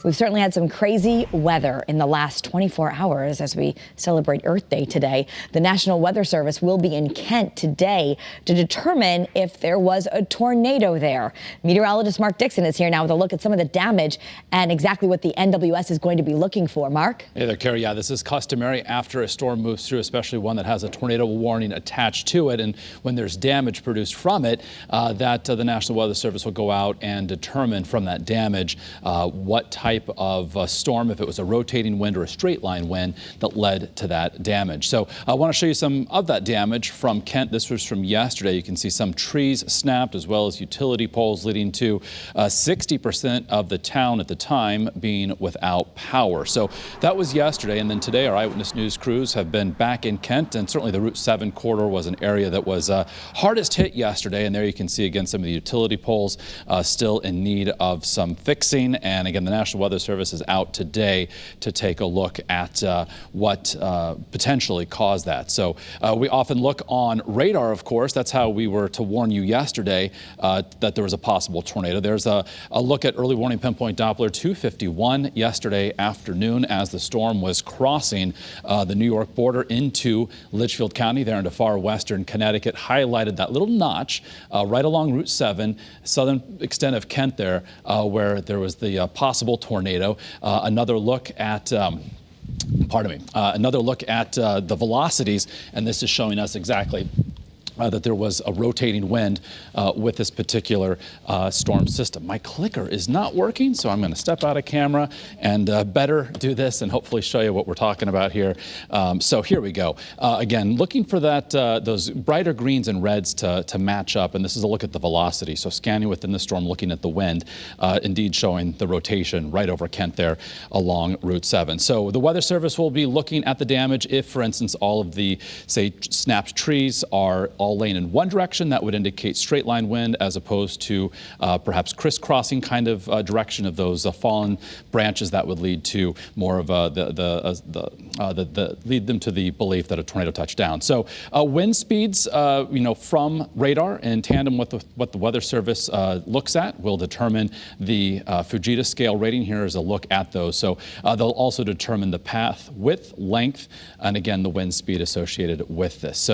We've certainly had some crazy weather in the last 24 hours as we celebrate Earth Day today. The National Weather Service will be in Kent today to determine if there was a tornado there. Meteorologist Mark Dixon is here now with a look at some of the damage and exactly what the NWS is going to be looking for. Mark? Hey there, Carrie. Yeah, this is customary after a storm moves through, especially one that has a tornado warning attached to it. And when there's damage produced from it, the National Weather Service will go out and determine from that damage what type of storm, if it was a rotating wind or a straight line wind that led to that damage. So I want to show you some of that damage from Kent. This was from yesterday. You can see some trees snapped as well as utility poles, leading to 60% of the town at the time being without power. So that was yesterday, and then today our Eyewitness News crews have been back in Kent, and certainly the Route 7 corridor was an area that was hardest hit yesterday. And there you can see again some of the utility poles still in need of some fixing. And again, the National Weather Service is out today to take a look at what potentially caused that. So we often look on radar, of course. That's how we were to warn you yesterday that there was a possible tornado. There's a look at early warning pinpoint Doppler 251 yesterday afternoon as the storm was crossing the New York border into Litchfield County there into far western Connecticut. Highlighted that little notch right along Route 7, southern extent of Kent there, where there was the possible tornado. Another look at another look at the velocities, and this is showing us exactly that there was a rotating wind with this particular storm system. My clicker is not working, so I'm going to step out of camera and better do this and hopefully show you what we're talking about here. So here we go. Again, looking for that those brighter greens and reds to match up, and this is a look at the velocity. So scanning within the storm, looking at the wind, indeed showing the rotation right over Kent there along Route 7. So the Weather Service will be looking at the damage. If, for instance, all of the, say, snapped trees are all laying in one direction, that would indicate straight line wind, as opposed to perhaps crisscrossing kind of direction of those fallen branches. That would lead to more of lead them to the belief that a tornado touched down. So wind speeds, from radar in tandem with what the Weather Service looks at will determine the Fujita scale rating. Here is a look at those. So they'll also determine the path, width, length, and again the wind speed associated with this. So